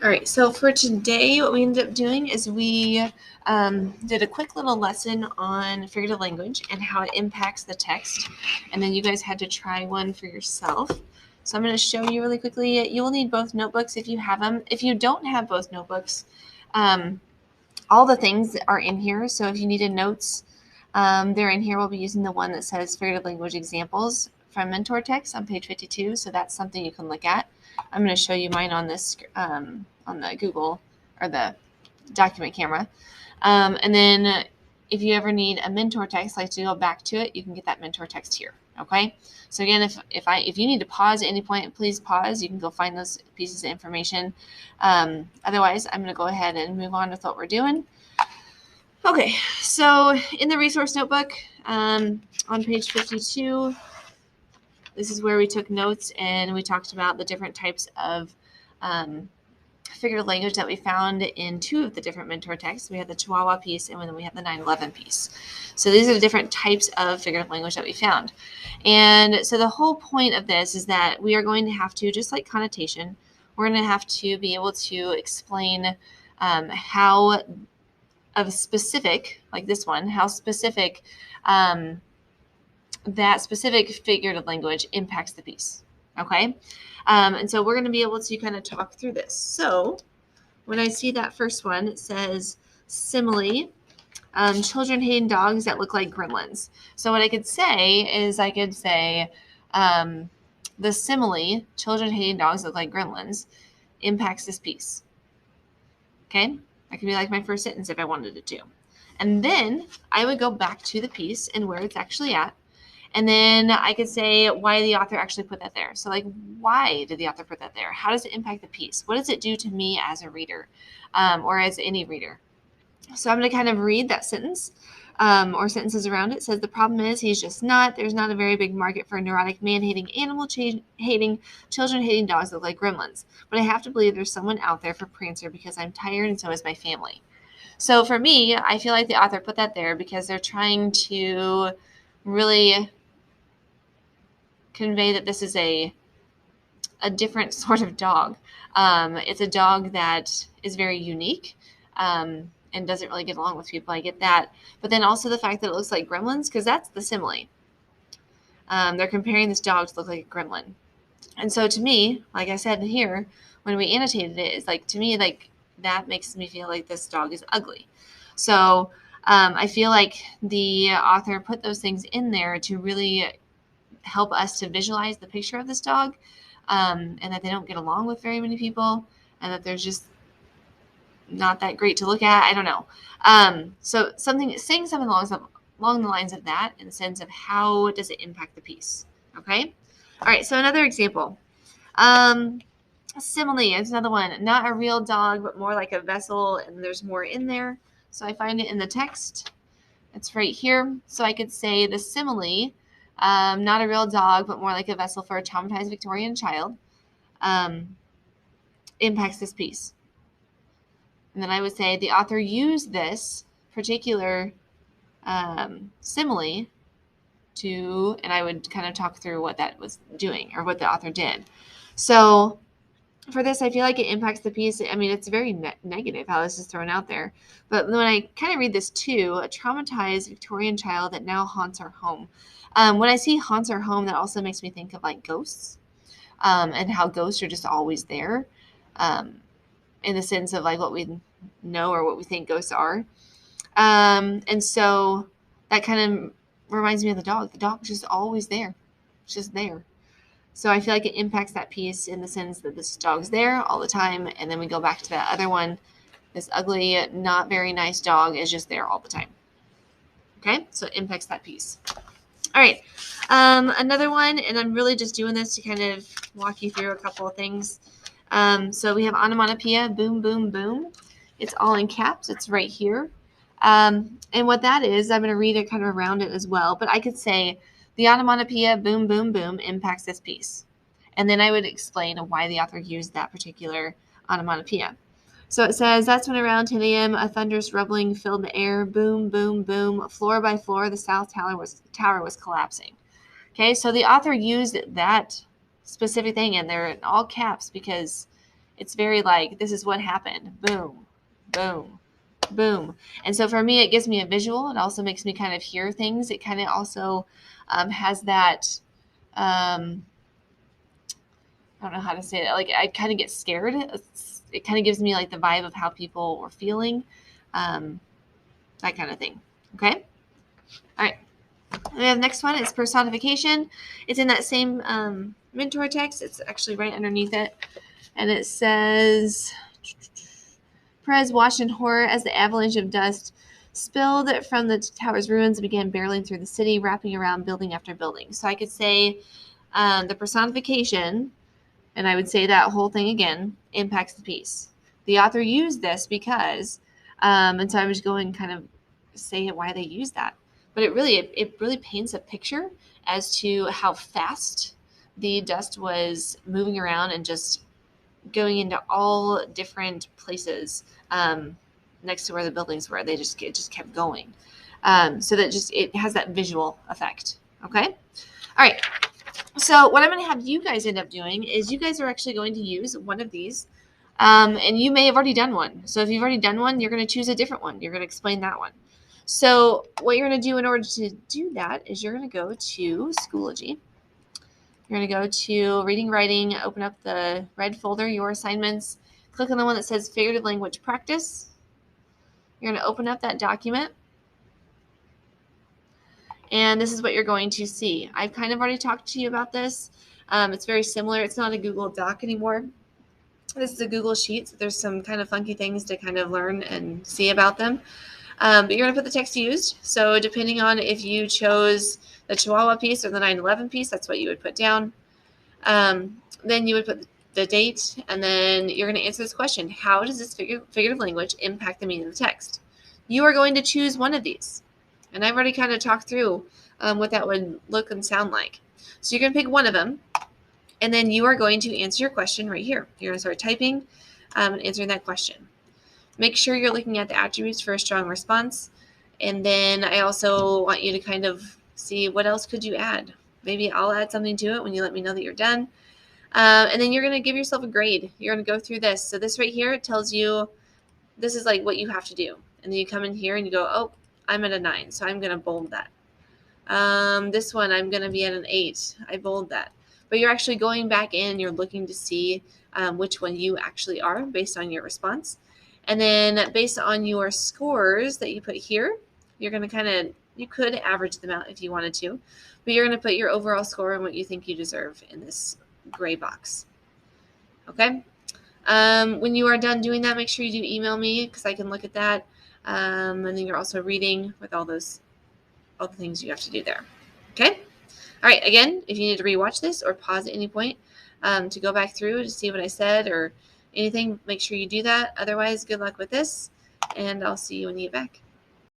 All right, so for today, what we ended up doing is we did a quick little lesson on figurative language and how it impacts the text. And then you guys had to try one for yourself. So I'm going to show you really quickly. You will need both notebooks if you have them. If you don't have both notebooks, all the things are in here. So if you needed notes, they're in here. We'll be using the one that says figurative language examples from Mentor Text on page 52. So that's something you can look at. I'm going to show you mine on this on the Google or the document camera. And then if you ever need a Mentor Text, like to go back to it, you can get that Mentor Text here. Okay. So again, if you need to pause at any point, please pause. You can go find those pieces of information. Otherwise, I'm going to go ahead and move on with what we're doing. Okay. So in the resource notebook on page 52, this is where we took notes and we talked about the different types of figurative language that we found in two of the different Mentor texts. We had the Chihuahua piece and then we had the 9/11 piece. So these are the different types of figurative language that we found. And so the whole point of this is that we are going to have to, just like connotation, we're going to have to be able to explain how of specific, like this one, how specific that specific figurative language impacts the piece. Okay. And so we're going to be able to kind of talk through this. So when I see that first one, it says simile, children hating dogs that look like gremlins. So what I could say is I could say the simile, children hating dogs that look like gremlins, impacts this piece. Okay. That could be like my first sentence if I wanted it to. And then I would go back to the piece and where it's actually at. And then I could say why the author actually put that there. So like, why did the author put that there? How does it impact the piece? What does it do to me as a reader or as any reader? So I'm going to kind of read that sentence or sentences around it. It says the problem is he's just not. There's not a very big market for neurotic man-hating, animal-hating, children-hating dogs that look like gremlins. But I have to believe there's someone out there for Prancer because I'm tired and so is my family. So for me, I feel like the author put that there because they're trying to really convey that this is a different sort of dog. It's a dog that is very unique and doesn't really get along with people. I get that. But then also the fact that it looks like gremlins, because that's the simile. They're comparing this dog to look like a gremlin. And so to me, like I said here, when we annotated it, it's like, to me, like that makes me feel like this dog is ugly. So I feel like the author put those things in there to really help us to visualize the picture of this dog, and that they don't get along with very many people, and that there's just not that great to look at. I don't know. So saying something along the lines of that, in the sense of how does it impact the piece? Okay. All right. So another example. Simile is another one. Not a real dog, but more like a vessel, and there's more in there. So I find it in the text. It's right here. So I could say the simile. Not a real dog, but more like a vessel for a traumatized Victorian child, impacts this piece. And then I would say the author used this particular simile to, and I would kind of talk through what that was doing or what the author did. So for this, I feel like it impacts the piece. I mean, it's very negative how this is thrown out there. But when I kind of read this too, a traumatized Victorian child that now haunts our home. When I see haunts our home, that also makes me think of like ghosts and how ghosts are just always there in the sense of like what we know or what we think ghosts are. And so that kind of reminds me of the dog. The dog's just always there. It's just there. So I feel like it impacts that piece in the sense that this dog's there all the time. And then we go back to that other one. This ugly, not very nice dog is just there all the time. Okay, so it impacts that piece. All right, another one, and I'm really just doing this to kind of walk you through a couple of things. So we have onomatopoeia, boom, boom, boom. It's all in caps. It's right here. And what that is, I'm going to read it kind of around it as well. But I could say the onomatopoeia, boom, boom, boom, impacts this piece. And then I would explain why the author used that particular onomatopoeia. So it says, that's when around 10 a.m. a thunderous rumbling filled the air. Boom, boom, boom. Floor by floor, the south tower was collapsing. Okay, so the author used that specific thing in there in all caps because It's very like, this is what happened. Boom, boom, boom. And so for me, it gives me a visual. It also makes me kind of hear things. It kind of also has that, I don't know how to say it. Like, I kind of get scared. It kind of gives me like the vibe of how people were feeling, that kind of thing. Okay. All right. We have the next one is personification. It's in that same mentor text. It's actually right underneath it. And it says, Perez watched in horror as the avalanche of dust spilled from the tower's ruins and began barreling through the city, wrapping around building after building. So I could say the personification, and I would say that whole thing again, impacts the piece. The author used this because, and so I was going kind of say why they use that. But it really paints a picture as to how fast the dust was moving around and just going into all different places next to where the buildings were. It just kept going. So that it has that visual effect. Okay. All right. So what I'm going to have you guys end up doing is you guys are actually going to use one of these. And you may have already done one. So if you've already done one, you're going to choose a different one. You're going to explain that one. So what you're going to do in order to do that is you're going to go to Schoology. You're going to go to Reading, Writing, open up the red folder, Your Assignments, click on the one that says Figurative Language Practice. You're going to open up that document. And this is what you're going to see. I've kind of already talked to you about this. It's very similar. It's not a Google Doc anymore. This is a Google Sheet. So there's some kind of funky things to kind of learn and see about them. But you're going to put the text used. So depending on if you chose the Chihuahua piece or the 9/11 piece, that's what you would put down. Then you would put the date, and then you're going to answer this question. How does this figurative language impact the meaning of the text? You are going to choose one of these. And I've already kind of talked through what that would look and sound like. So you're going to pick one of them, and then you are going to answer your question right here. You're going to start typing and answering that question. Make sure you're looking at the attributes for a strong response. And then I also want you to kind of see what else could you add. Maybe I'll add something to it when you let me know that you're done. And then you're going to give yourself a grade. You're going to go through this. So this right here, it tells you this is like what you have to do. And then you come in here and you go, oh, I'm at a 9, so I'm going to bold that. This one, I'm going to be at an 8. I bold that. But you're actually going back in, you're looking to see which one you actually are based on your response. And then based on your scores that you put here, you're going to you could average them out if you wanted to, but you're going to put your overall score and what you think you deserve in this gray box. Okay? When you are done doing that, make sure you do email me because I can look at that. And then you're also reading with all the things you have to do there. Okay? All right. Again, if you need to rewatch this or pause at any point to go back through to see what I said or anything, make sure you do that. Otherwise, good luck with this, and I'll see you when you get back.